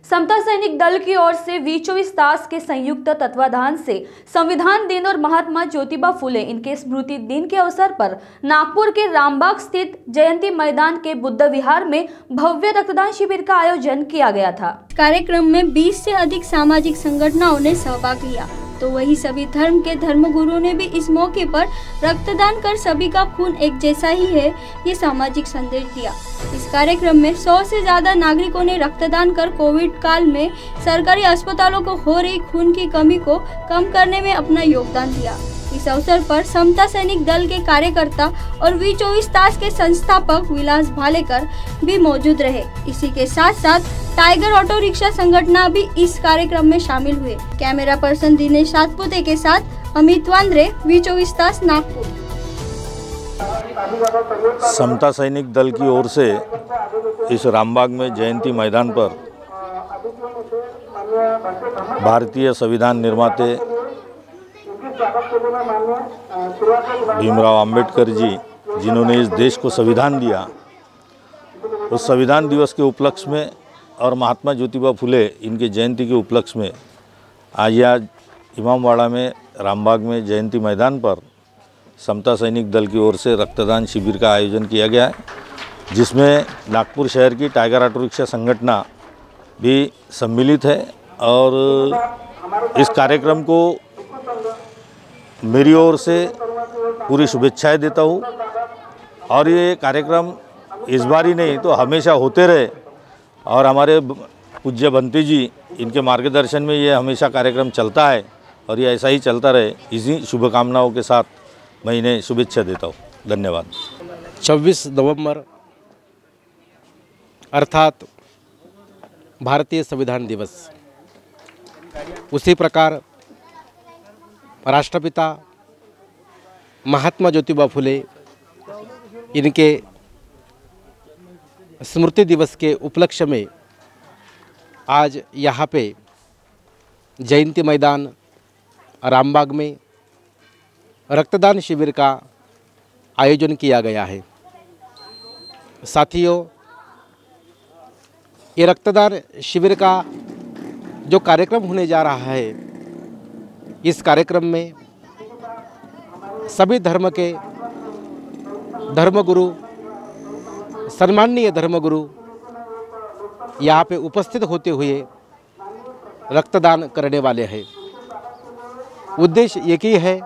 समता सैनिक दल की ओर से वी24 तास के संयुक्त तत्वाधान से संविधान दिन और महात्मा ज्योतिबा फुले इनके स्मृति दिन के अवसर पर नागपुर के रामबाग स्थित जयंती मैदान के बुद्ध विहार में भव्य रक्तदान शिविर का आयोजन किया गया था। कार्यक्रम में 20 से अधिक सामाजिक संगठनों ने सहभाग लिया, तो वही सभी धर्म के धर्मगुरुओं ने भी इस मौके पर रक्तदान कर सभी का खून एक जैसा ही है, ये सामाजिक संदेश दिया। इस कार्यक्रम में 100 से ज्यादा नागरिकों ने रक्तदान कर कोविड काल में सरकारी अस्पतालों को हो रही खून की कमी को कम करने में अपना योगदान दिया। इस अवसर पर समता सैनिक दल के कार्यकर्ता और वी24 तास के संस्थापक विलास भालेकर भी मौजूद रहे। इसी के साथ साथ टाइगर ऑटो रिक्शा संगठन भी इस कार्यक्रम में शामिल हुए। कैमरा पर्सन दिनेश सातपुते के साथ अमित वांद्रे, वी24 तास, नागपुर। समता सैनिक दल की ओर से इस रामबाग में जयंती मैदान पर भारतीय संविधान निर्माते भीमराव अंबेडकर जी, जिन्होंने इस देश को संविधान दिया, उस संविधान दिवस के उपलक्ष्य में और महात्मा ज्योतिबा फुले इनके जयंती के उपलक्ष्य में आज इमामवाड़ा में रामबाग में जयंती मैदान पर समता सैनिक दल की ओर से रक्तदान शिविर का आयोजन किया गया है, जिसमें नागपुर शहर की टाइगर ऑटो रिक्शा संगठन भी सम्मिलित है। और इस कार्यक्रम को मेरी ओर से पूरी शुभेच्छाएं देता हूँ और ये कार्यक्रम इस बार ही नहीं तो हमेशा होते रहे और हमारे पूज्य बंटी जी इनके मार्गदर्शन में ये हमेशा कार्यक्रम चलता है और ये ऐसा ही चलता रहे, इसी शुभकामनाओं के साथ मैं इन्हें शुभेच्छा देता हूँ। धन्यवाद। 26 नवंबर अर्थात भारतीय संविधान दिवस, उसी प्रकार राष्ट्रपिता महात्मा ज्योतिबा फुले इनके स्मृति दिवस के उपलक्ष्य में आज यहाँ पे जयंती मैदान रामबाग में रक्तदान शिविर का आयोजन किया गया है। साथियों, ये रक्तदान शिविर का जो कार्यक्रम होने जा रहा है, इस कार्यक्रम में सभी धर्म के धर्मगुरु, सम्माननीय धर्मगुरु यहाँ पे उपस्थित होते हुए रक्तदान करने वाले हैं। उद्देश्य एक ही है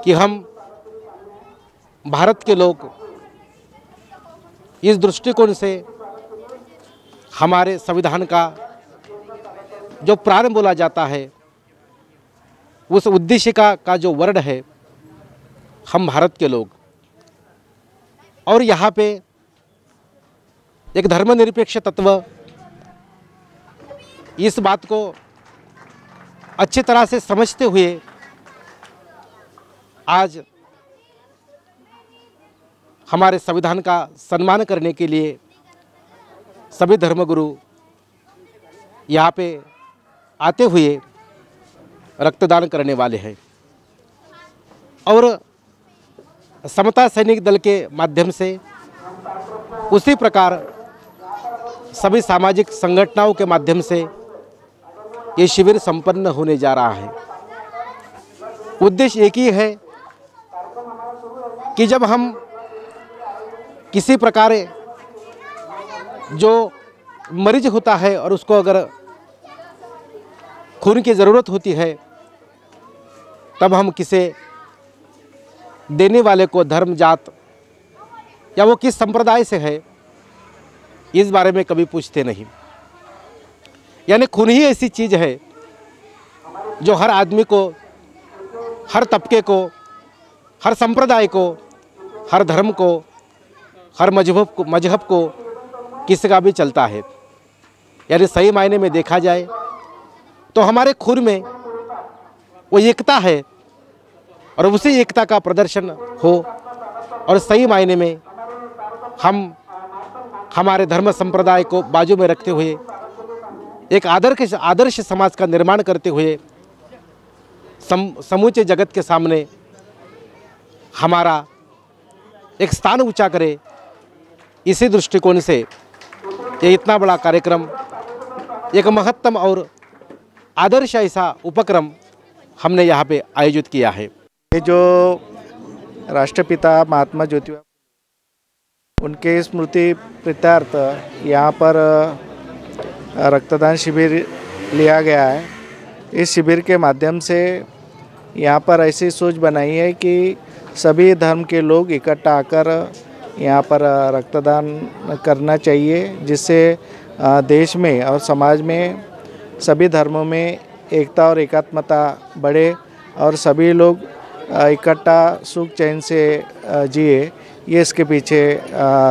कि हम भारत के लोग इस दृष्टिकोण से हमारे संविधान का जो प्राण बोला जाता है, उस उद्देश्य का जो वर्ण है, हम भारत के लोग, और यहाँ पे एक धर्मनिरपेक्ष तत्व इस बात को अच्छी तरह से समझते हुए आज हमारे संविधान का सम्मान करने के लिए सभी धर्मगुरु यहाँ पे आते हुए रक्तदान करने वाले हैं। और समता सैनिक दल के माध्यम से उसी प्रकार सभी सामाजिक संगठनों के माध्यम से ये शिविर संपन्न होने जा रहा है। उद्देश्य एक ही है कि जब हम किसी प्रकार जो मरीज होता है और उसको अगर खून की ज़रूरत होती है, तब हम किसी देने वाले को धर्म, जात या वो किस संप्रदाय से है, इस बारे में कभी पूछते नहीं। यानी खून ही ऐसी चीज़ है जो हर आदमी को, हर तबके को, हर संप्रदाय को, हर धर्म को, हर मजहब को किसी का भी चलता है। यानी सही मायने में देखा जाए तो हमारे खून में वो एकता है और उसी एकता का प्रदर्शन हो और सही मायने में हम हमारे धर्म संप्रदाय को बाजू में रखते हुए एक आदर्श समाज का निर्माण करते हुए समूचे जगत के सामने हमारा एक स्थान ऊंचा करे, इसी दृष्टिकोण से ये इतना बड़ा कार्यक्रम एक महत्तम और आदर्श ऐसा उपक्रम हमने यहाँ पे आयोजित किया है। ये जो राष्ट्रपिता महात्मा ज्योतिबा उनके स्मृति प्रीत्यर्थ यहाँ पर रक्तदान शिविर लिया गया है। इस शिविर के माध्यम से यहाँ पर ऐसी सोच बनाई है कि सभी धर्म के लोग इकट्ठा आकर यहाँ पर रक्तदान करना चाहिए, जिससे देश में और समाज में सभी धर्मों में एकता और एकात्मता बढ़े और सभी लोग इकट्ठा सुख चैन से जिए, ये इसके पीछे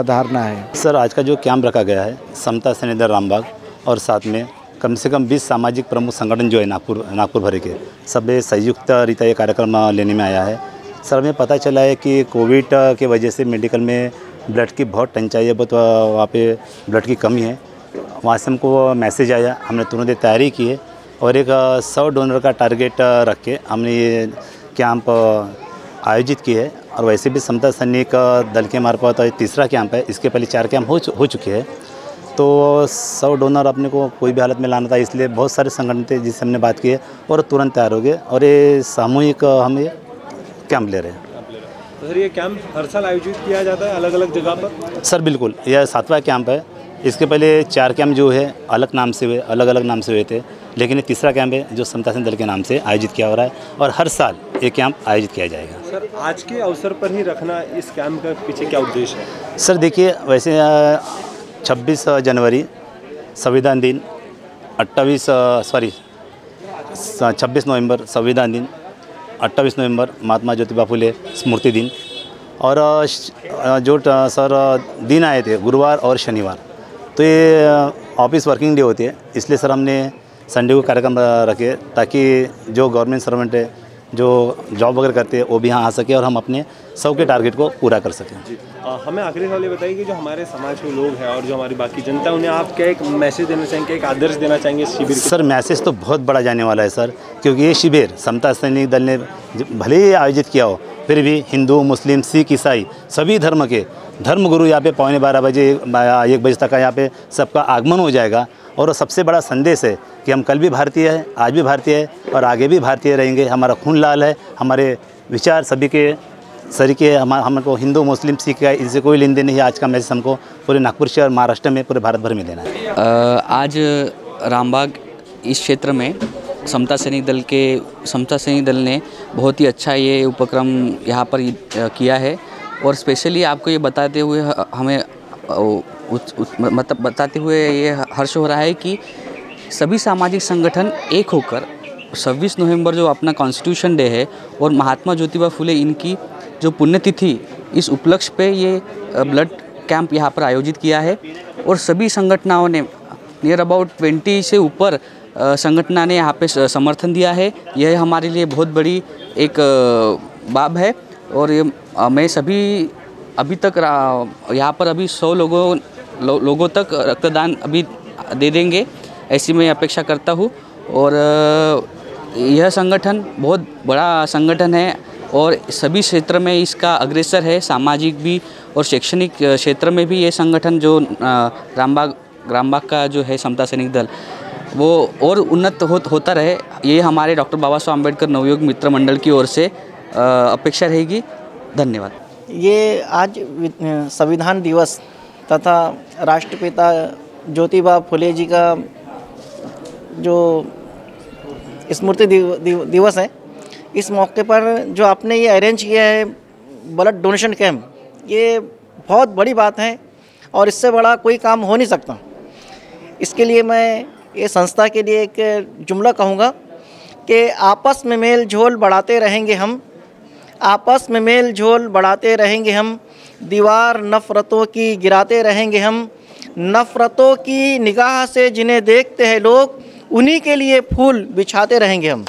धारणा है। सर, आज का जो कैंप रखा गया है समता सेनी दल रामबाग और साथ में कम से कम 20 सामाजिक प्रमुख संगठन जो है नागपुर भरे के सब संयुक्त रीता ये कार्यक्रम लेने में आया है। सर, हमें पता चला है कि कोविड के वजह से मेडिकल में ब्लड की बहुत टंचाई है, बहुत वहाँ पे ब्लड की कमी है। वहाँ से हमको मैसेज आया, हमने तुरंत तैयारी की है और एक 100 डोनर का टारगेट रख के हमने ये कैंप आयोजित की है। और वैसे भी समता सैनिक दल के मार्फत तीसरा कैंप है, इसके पहले 4 कैंप हो चुके हैं। तो 100 डोनर अपने को कोई भी हालत में लाना था, इसलिए बहुत सारे संगठन थे जिससे हमने बात की है और तुरंत तैयार हो गए और ये सामूहिक हम ये कैंप ले रहे हैं। तो सर, ये कैंप हर साल आयोजित किया जाता है अलग अलग जगह पर? सर बिल्कुल, यह 7वां कैंप है। इसके पहले 4 कैंप जो है अलग अलग नाम से हुए थे, लेकिन ये तीसरा कैंप है जो समता सेनी दल के नाम से आयोजित किया हो रहा है और हर साल ये कैंप आयोजित किया जाएगा। सर, आज के अवसर पर ही रखना इस कैंप का पीछे क्या उद्देश्य है? सर देखिए, वैसे 26 जनवरी संविधान दिन, 26 नवंबर संविधान दिन, 28 नवंबर महात्मा ज्योतिबा फुले स्मृति दिन और जो सर दिन आए थे गुरुवार और शनिवार, तो ये ऑफिस वर्किंग डे होती है, इसलिए सर हमने संडे को कार्यक्रम रखे ताकि जो गवर्नमेंट सर्वेंट है, जो जॉब वगैरह करते हैं, वो भी यहाँ आ सके और हम अपने 100 के टारगेट को पूरा कर सकें। हमें आखिरी सवाल ये बताइए कि जो हमारे समाज के लोग हैं और जो हमारी बाकी जनता है, उन्हें आप क्या एक मैसेज देना चाहेंगे, एक आदर्श देना चाहेंगे इस शिविर? सर, मैसेज तो बहुत बड़ा जाने वाला है सर, क्योंकि ये शिविर समता सैनिक दल ने भले ही आयोजित किया हो, फिर भी हिंदू, मुस्लिम, सिख, ईसाई सभी धर्म के धर्मगुरु यहाँ पे 12:15 बजे 1 बजे तक यहाँ पे सबका आगमन हो जाएगा। और सबसे बड़ा संदेश है कि हम कल भी भारतीय हैं, आज भी भारतीय है और आगे भी भारतीय रहेंगे। हमारा खून लाल है, हमारे विचार सभी के सरीके, हमको हिंदू, मुस्लिम, सिख का इनसे कोई लेन देन नहीं है। आज का मैसेज हमको पूरे नागपुर शहर, महाराष्ट्र में, पूरे भारत भर में देना है। आज रामबाग इस क्षेत्र में समता सैनिक दल ने बहुत ही अच्छा ये उपक्रम यहाँ पर किया है और स्पेशली आपको ये बताते हुए हमें मतलब बताते हुए ये हर्ष हो रहा है कि सभी सामाजिक संगठन एक होकर 26 नवंबर जो अपना कॉन्स्टिट्यूशन डे है और महात्मा ज्योतिबा फुले इनकी जो पुण्यतिथि, इस उपलक्ष्य पे ये ब्लड कैंप यहाँ पर आयोजित किया है और सभी संगठनों ने नियर अबाउट 20 से ऊपर संगठनों ने यहाँ पे समर्थन दिया है। यह हमारे लिए बहुत बड़ी एक बात है और ये मैं सभी अभी तक यहाँ पर अभी 100 लोगों तक रक्तदान अभी दे देंगे, ऐसी मैं अपेक्षा करता हूँ। और यह संगठन बहुत बड़ा संगठन है और सभी क्षेत्र में इसका अग्रसर है, सामाजिक भी और शैक्षणिक क्षेत्र में भी। ये संगठन जो रामबाग का जो है समता सैनिक दल, वो और उन्नत होता रहे, ये हमारे डॉक्टर बाबा साहब अम्बेडकर नवयुग मित्र मंडल की ओर से अपेक्षा रहेगी। धन्यवाद। ये आज संविधान दिवस तथा राष्ट्रपिता ज्योतिबा फुले जी का जो स्मृति दिवस है, इस मौके पर जो आपने ये अरेंज किया है ब्लड डोनेशन कैंप, ये बहुत बड़ी बात है और इससे बड़ा कोई काम हो नहीं सकता। इसके लिए मैं ये संस्था के लिए एक जुमला कहूँगा कि आपस में मेल झोल बढ़ाते रहेंगे हम, आपस में मेल झोल बढ़ाते रहेंगे हम, दीवार नफ़रतों की गिराते रहेंगे हम, नफ़रतों की निगाह से जिन्हें देखते हैं लोग, उन्हीं के लिए फूल बिछाते रहेंगे हम।